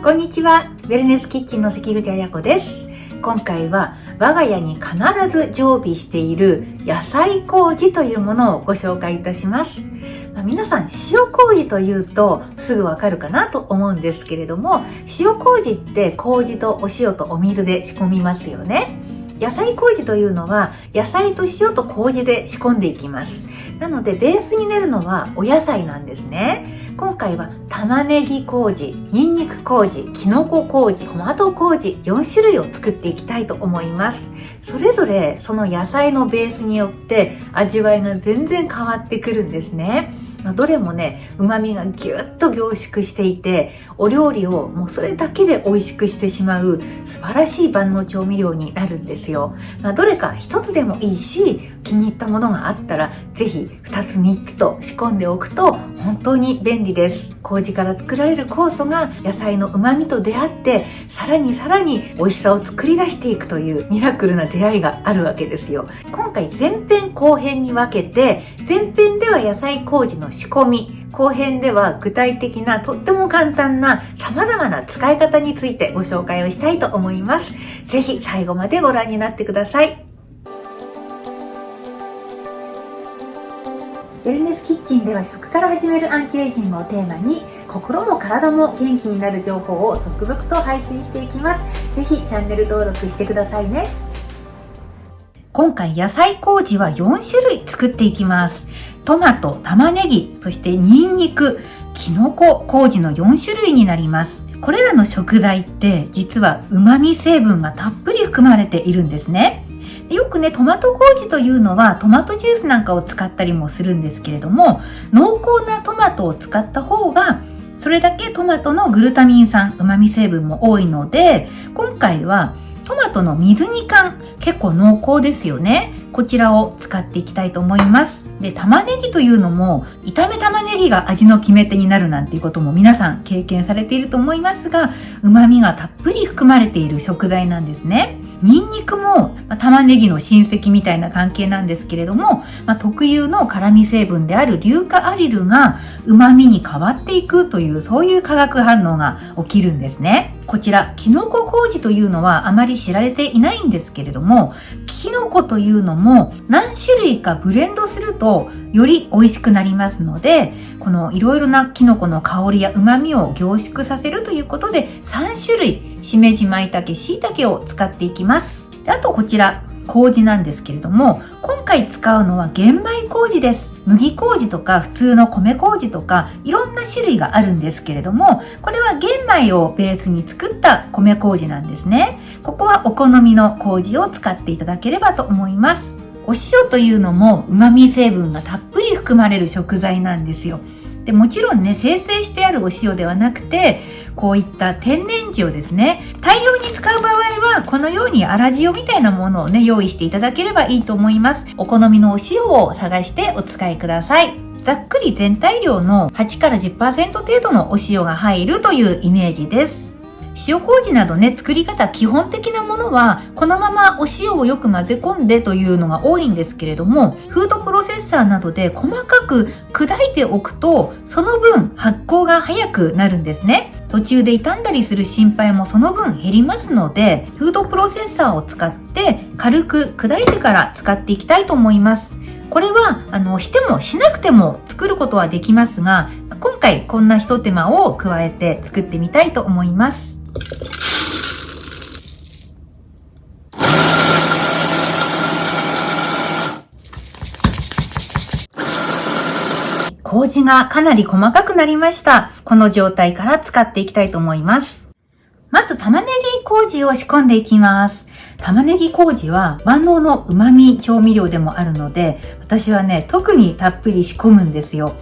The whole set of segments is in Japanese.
こんにちは。ウェルネスキッチンの関口彩子です。今回は我が家に必ず常備している野菜麹というものをご紹介いたします。皆さん塩麹というとすぐわかるかなと思うんですけれども、塩麹って麹とお塩とお水で仕込みますよね。野菜麹というのは野菜と塩と麹で仕込んでいきます。なのでベースになるのはお野菜なんですね。今回は玉ねぎ麹、ニンニク麹、きのこ麹、トマト麹4種類を作っていきたいと思います。それぞれその野菜のベースによって味わいが全然変わってくるんですね。どれもね、旨味がぎゅっと凝縮していて、お料理をもうそれだけで美味しくしてしまう素晴らしい万能調味料になるんですよ。どれか一つでもいいし、気に入ったものがあったら、ぜひ2つ3つと仕込んでおくと本当に便利です。麹から作られる酵素が野菜の旨味と出会って、さらに美味しさを作り出していくというミラクルな出会いがあるわけですよ。今回前編後編に分けて、前編では野菜麹の仕込み、後編では具体的なとっても簡単な様々な使い方についてご紹介をしたいと思います。ぜひ最後までご覧になってください。ウェルネスキッチンでは食から始めるアンチエイジングをテーマに、心も体も元気になる情報を続々と配信していきます。ぜひチャンネル登録してくださいね。今回野菜麹は4種類作っていきます。トマト、玉ねぎ、そしてニンニク、きのこ麹の4種類になります。これらの食材って実は旨味成分がたっぷり含まれているんですね。よくね、トマト麹というのはトマトジュースなんかを使ったりもするんですけれども、濃厚なトマトを使った方がそれだけトマトのグルタミン酸、旨味成分も多いので、今回はトマトの水煮缶、結構濃厚ですよね。こちらを使っていきたいと思います。で、玉ねぎというのも、炒め玉ねぎが味の決め手になるなんていうことも皆さん経験されていると思いますが、旨味がたっぷり含まれている食材なんですね。ニンニクも玉ねぎの親戚みたいな関係なんですけれども、特有の辛味成分である硫化アリルが旨味に変わっていくという、そういう化学反応が起きるんですね。こちら、きのこ麹というのはあまり知られていないんですけれども、きのこというのも何種類かブレンドするとより美味しくなりますので、このいろいろなきのこの香りや旨味を凝縮させるということで3種類、しめじ、まいたけ、しいたけを使っていきます。で、あとこちら、麹なんですけれども、今回使うのは玄米麹です。麦麹とか普通の米麹とかいろんな種類があるんですけれども、これは玄米をベースに作った米麹なんですね。ここはお好みの麹を使っていただければと思います。お塩というのも旨味成分がたっぷり含まれる食材なんですよ。で、もちろんね、精製してあるお塩ではなくて、こういった天然塩ですね。大量に使う場合は、このように粗塩みたいなものをね、用意していただければいいと思います。お好みのお塩を探してお使いください。ざっくり全体量の8から 10% 程度のお塩が入るというイメージです。塩麹などね、作り方基本的なものはこのままお塩をよく混ぜ込んでというのが多いんですけれども、フードプロセッサーなどで細かく砕いておくとその分発酵が早くなるんですね。途中で傷んだりする心配もその分減りますので、フードプロセッサーを使って軽く砕いてから使っていきたいと思います。これはしてもしなくても作ることはできますが、今回こんな一手間を加えて作ってみたいと思います。麹がかなり細かくなりました。この状態から使っていきたいと思います。まず玉ねぎ麹を仕込んでいきます。玉ねぎ麹は万能の旨味調味料でもあるので、私はね、特にたっぷり仕込むんですよ。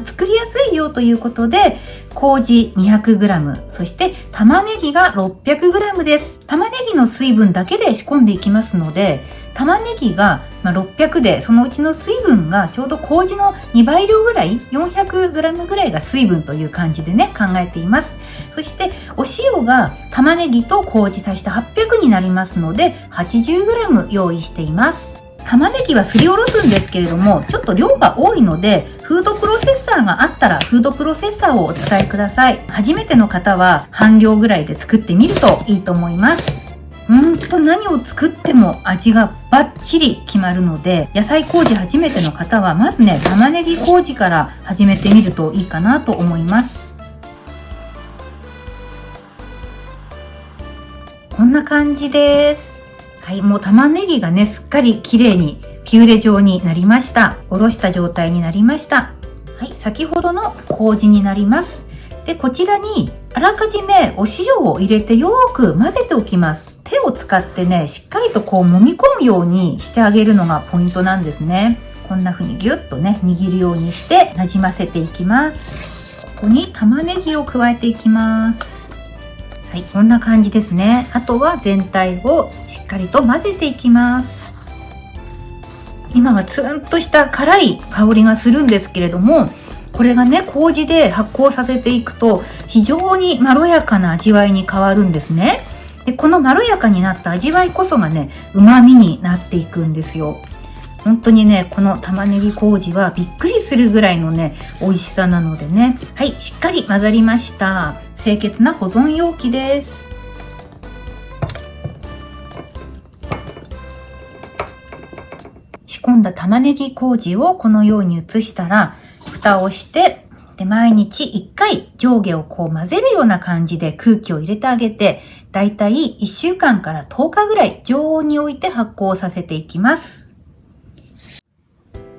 作りやすい量ということで、麹 200g、そして玉ねぎが 600g です。玉ねぎの水分だけで仕込んでいきますので、玉ねぎが600で、そのうちの水分がちょうど麹の2倍量ぐらい、400g ぐらいが水分という感じでね、考えています。そしてお塩が玉ねぎと麹足して800になりますので 80g 用意しています。玉ねぎはすりおろすんですけれども、ちょっと量が多いので、フードプロセッサーがあったらフードプロセッサーをお使いください。初めての方は半量ぐらいで作ってみるといいと思います。何を作っても味がバッチリ決まるので、野菜麹初めての方はまずね、玉ねぎ麹から始めてみるといいかなと思います。こんな感じです。はい、もう玉ねぎがね、すっかり綺麗にピューレ状になりました。おろした状態になりました。はい、先ほどの麹になります。で、こちらにあらかじめお塩を入れてよーく混ぜておきます。手を使ってね、しっかりとこう揉み込むようにしてあげるのがポイントなんですね。こんな風にギュッとね、握るようにしてなじませていきます。ここに玉ねぎを加えていきます。はい、こんな感じですね。あとは全体をしっかりと混ぜていきます。今はツーンとした辛い香りがするんですけれども、これがね、麹で発酵させていくと非常にまろやかな味わいに変わるんですね。で、このまろやかになった味わいこそがね、旨味になっていくんですよ。本当にね、この玉ねぎ麹はびっくりするぐらいのね、美味しさなのでね。はい、しっかり混ざりました。清潔な保存容器です。仕込んだ玉ねぎ麹をこのように移したら、蓋をして、で、毎日1回上下をこう混ぜるような感じで空気を入れてあげて、だいたい1週間から10日ぐらい常温に置いて発酵させていきます。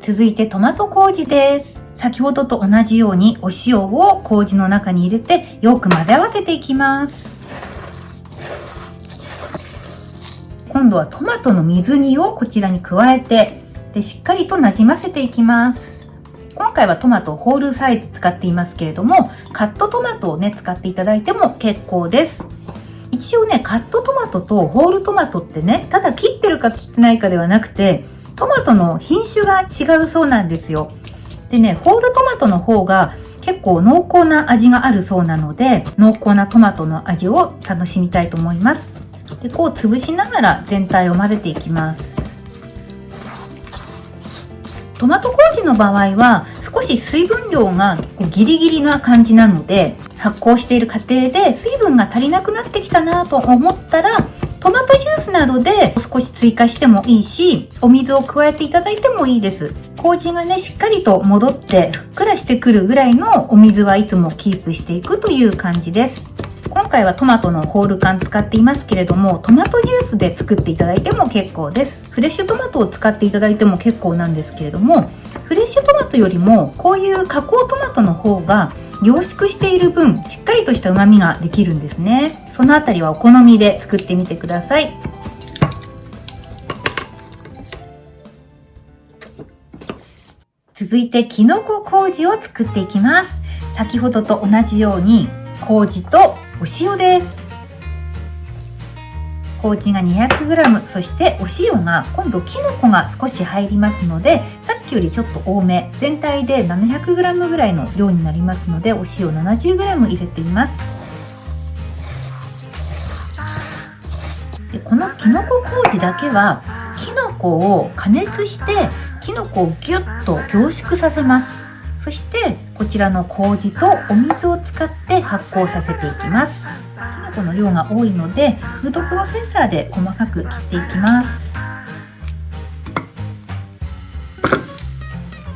続いてトマト麹です。先ほどと同じようにお塩を麹の中に入れてよく混ぜ合わせていきます。今度はトマトの水煮をこちらに加えて、で、しっかりとなじませていきます。今回はトマトホールサイズ使っていますけれども、カットトマトをね、使っていただいても結構です。一応ね、カットトマトとホールトマトってね、ただ切ってるか切ってないかではなくて、トマトの品種が違うそうなんですよ。でね、ホールトマトの方が結構濃厚な味があるそうなので、濃厚なトマトの味を楽しみたいと思います。で、こう潰しながら全体を混ぜていきます。トマト麹の場合は少し水分量がギリギリな感じなので、発酵している過程で水分が足りなくなってきたなと思ったら、トマトジュースなどで少し追加してもいいし、お水を加えていただいてもいいです。麹がね、しっかりと戻ってふっくらしてくるぐらいのお水はいつもキープしていくという感じです。今回はトマトのホール缶使っていますけれども、トマトジュースで作っていただいても結構です。フレッシュトマトを使っていただいても結構なんですけれども、フレッシュトマトよりもこういう加工トマトの方が凝縮している分、しっかりとした旨味ができるんですね。そのあたりはお好みで作ってみてください。続いてきのこ麹を作っていきます。先ほどと同じように麹とお塩です。麹が 200g、 そしてお塩が今度きのこが少し入りますので、さっきよりちょっと多め、全体で 700g ぐらいの量になりますので、お塩 70g 入れています。で、このきのこ麹だけはきのこを加熱してきのこをギュッと凝縮させます。そしてこちらの麹とお水を使って発酵させていきます。きのこの量が多いのでフードプロセッサーで細かく切っていきます。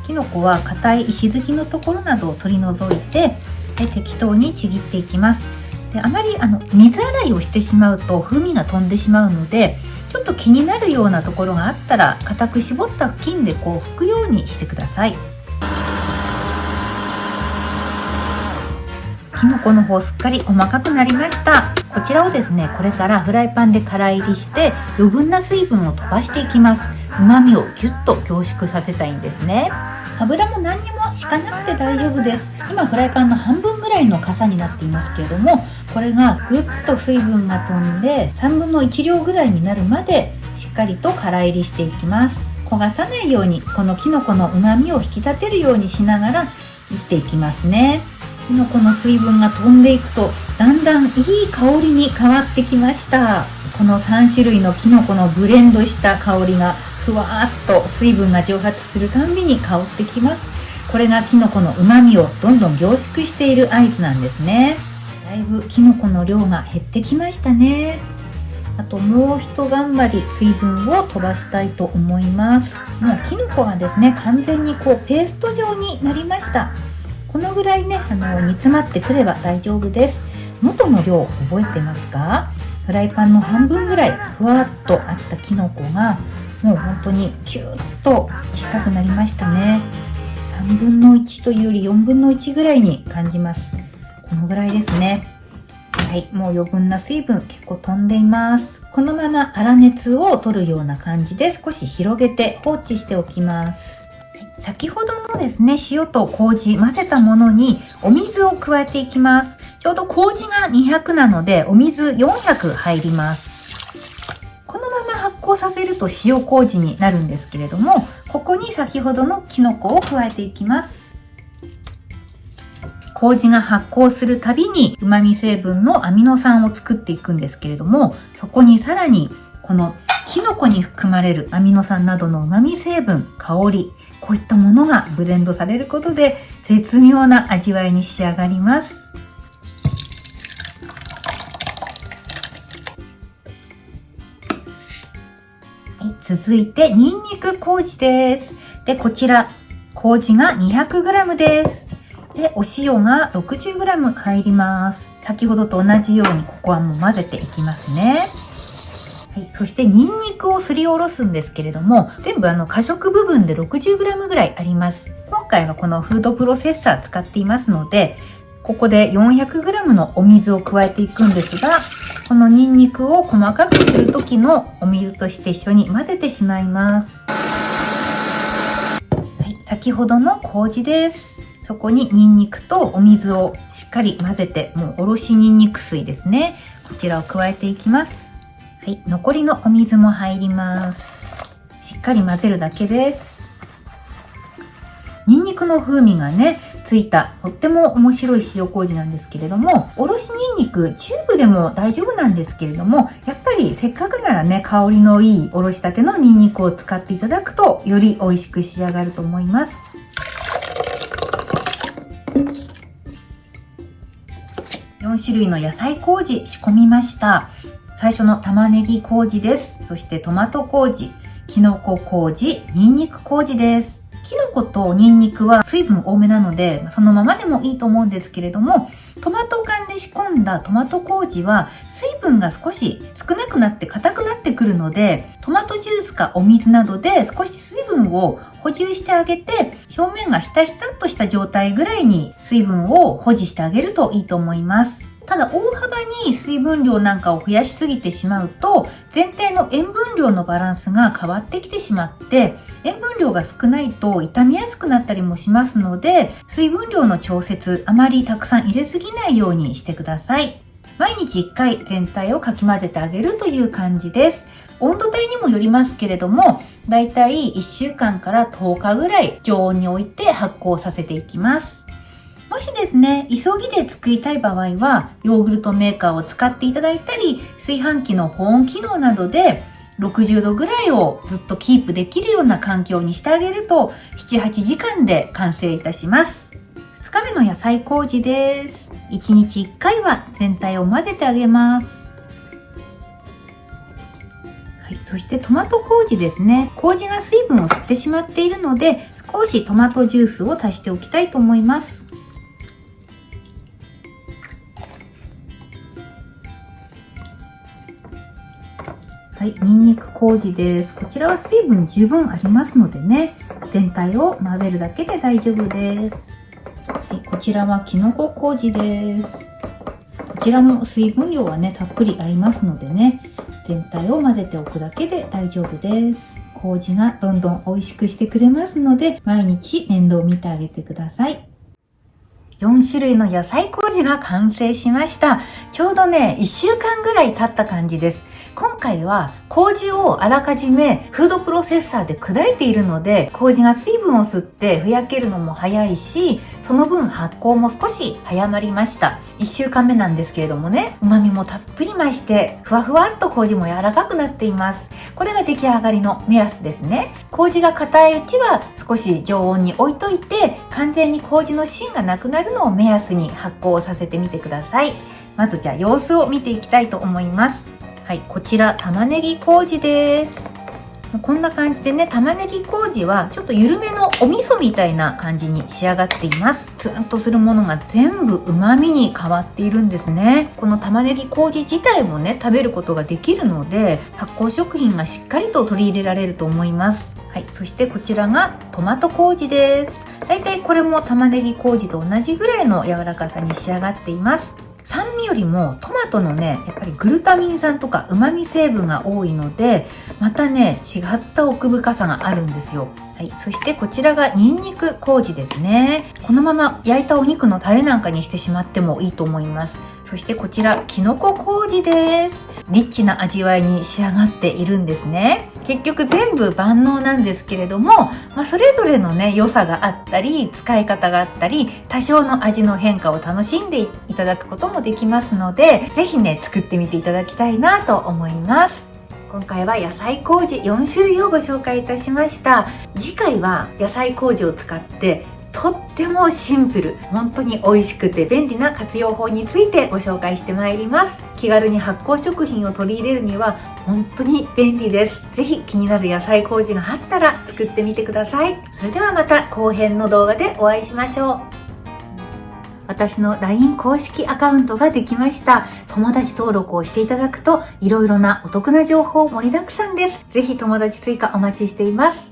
きのこは硬い石突きのところなどを取り除いて、適当にちぎっていきます。で、あまり水洗いをしてしまうと風味が飛んでしまうので、ちょっと気になるようなところがあったら固く絞った布巾でこう拭くようにしてください。きのこの方すっかり細かくなりました。こちらをですね、これからフライパンでから入りして余分な水分を飛ばしていきます。旨味をギュッと凝縮させたいんですね。油も何にも敷かなくて大丈夫です。今フライパンの半分ぐらいの傘になっていますけれども、これがぐっと水分が飛んで3分の1量ぐらいになるまでしっかりとから入りしていきます。焦がさないようにこのきのこの旨味を引き立てるようにしながらいっていきますね。きのこの水分が飛んでいくとだんだんいい香りに変わってきました。この3種類のきのこのブレンドした香りがふわーっと水分が蒸発するたんびに香ってきます。これがキノコの旨味をどんどん凝縮している合図なんですね。だいぶキノコの量が減ってきましたね。あともう一頑張り水分を飛ばしたいと思います。もうキノコがですね、完全にペースト状になりました。このぐらいね、煮詰まってくれば大丈夫です。元の量覚えてますか？フライパンの半分ぐらいふわっとあったキノコがもう本当にキューッと小さくなりましたね。3分の1というより4分の1ぐらいに感じます。このぐらいですね。はい、もう余分な水分結構飛んでいます。このまま粗熱を取るような感じで少し広げて放置しておきます。先ほどのですね、塩と麹混ぜたものにお水を加えていきます。ちょうど麹が200なのでお水400入ります。このまま発酵させると塩麹になるんですけれども、ここに先ほどのキノコを加えていきます。麹が発酵するたびに旨味成分のアミノ酸を作っていくんですけれども、そこにさらにこのキノコに含まれるアミノ酸などの旨味成分、香り、こういったものがブレンドされることで絶妙な味わいに仕上がります。はい、続いてニンニク麹です。で、こちら麹が 200g です。で、お塩が 60g 入ります。先ほどと同じようにここはもう混ぜていきますね。はい、そしてニンニクをすりおろすんですけれども、全部過食部分で 60g ぐらいあります。今回はこのフードプロセッサー使っていますので、ここで 400g のお水を加えていくんですが、このニンニクを細かくする時のお水として一緒に混ぜてしまいます。はい、先ほどの麹です。そこにニンニクとお水をしっかり混ぜて、もうおろしニンニク水ですね。こちらを加えていきます。はい、残りのお水も入ります。しっかり混ぜるだけです。ニンニクの風味がね、ついたとっても面白い塩麹なんですけれども、おろしニンニクチューブでも大丈夫なんですけれども、やっぱりせっかくならね、香りのいいおろしたてのニンニクを使っていただくとより美味しく仕上がると思います。4種類の野菜麹仕込みました。最初の玉ねぎ麹です。そしてトマト麹、きのこ麹、ニンニク麹です。きのことニンニクは水分多めなので、そのままでもいいと思うんですけれども、トマト缶で仕込んだトマト麹は水分が少し少なくなって硬くなってくるので、トマトジュースかお水などで少し水分を補充してあげて、表面がひたひたっとした状態ぐらいに水分を保持してあげるといいと思います。ただ大幅に水分量なんかを増やしすぎてしまうと、全体の塩分量のバランスが変わってきてしまって、塩分量が少ないと傷みやすくなったりもしますので、水分量の調節、あまりたくさん入れすぎないようにしてください。毎日1回全体をかき混ぜてあげるという感じです。温度帯にもよりますけれども、だいたい1週間から10日ぐらい常温に置いて発酵させていきます。もしですね、急ぎで作りたい場合は、ヨーグルトメーカーを使っていただいたり、炊飯器の保温機能などで60度ぐらいをずっとキープできるような環境にしてあげると、7、8時間で完成いたします。2日目の野菜麹です。1日1回は全体を混ぜてあげます。はい、そしてトマト麹ですね。麹が水分を吸ってしまっているので、少しトマトジュースを足しておきたいと思います。はい、ニンニク麹です。こちらは水分十分ありますのでね、全体を混ぜるだけで大丈夫です。はい、こちらはきのこ麹です。こちらも水分量はね、たっぷりありますのでね、全体を混ぜておくだけで大丈夫です。麹がどんどん美味しくしてくれますので、毎日面倒を見てあげてください。4種類の野菜麹が完成しました。ちょうどね、1週間ぐらい経った感じです。今回は麹をあらかじめフードプロセッサーで砕いているので、麹が水分を吸ってふやけるのも早いし、その分発酵も少し早まりました。1週間目なんですけれどもね、旨味もたっぷり増して、ふわふわっと麹も柔らかくなっています。これが出来上がりの目安ですね。麹が硬いうちは少し常温に置いといて、完全に麹の芯がなくなるのを目安に発酵をさせてみてください。まずじゃあ様子を見ていきたいと思います。はい、こちら玉ねぎ麹です。こんな感じでね、玉ねぎ麹はちょっと緩めのお味噌みたいな感じに仕上がっています。ツーンとするものが全部旨味に変わっているんですね。この玉ねぎ麹自体もね、食べることができるので、発酵食品がしっかりと取り入れられると思います。はい、そしてこちらがトマト麹です。だいたいこれも玉ねぎ麹と同じぐらいの柔らかさに仕上がっています。酸味よりもトマトのね、やっぱりグルタミン酸とか旨味成分が多いので、またね、違った奥深さがあるんですよ。はい、そしてこちらがニンニク麹ですね。このまま焼いたお肉のタレなんかにしてしまってもいいと思います。そしてこちらきのこ麹です。リッチな味わいに仕上がっているんですね。結局全部万能なんですけれども、それぞれのね良さがあったり、使い方があったり、多少の味の変化を楽しんでいただくこともできますので、ぜひね作ってみていただきたいなと思います。今回は野菜麹4種類をご紹介いたしました。次回は野菜麹を使ってとってもシンプル、本当に美味しくて便利な活用法についてご紹介してまいります。気軽に発酵食品を取り入れるには本当に便利です。ぜひ気になる野菜麹があったら作ってみてください。それではまた後編の動画でお会いしましょう。私の LINE 公式アカウントができました。友達登録をしていただくといろいろなお得な情報盛りだくさんです。ぜひ友達追加お待ちしています。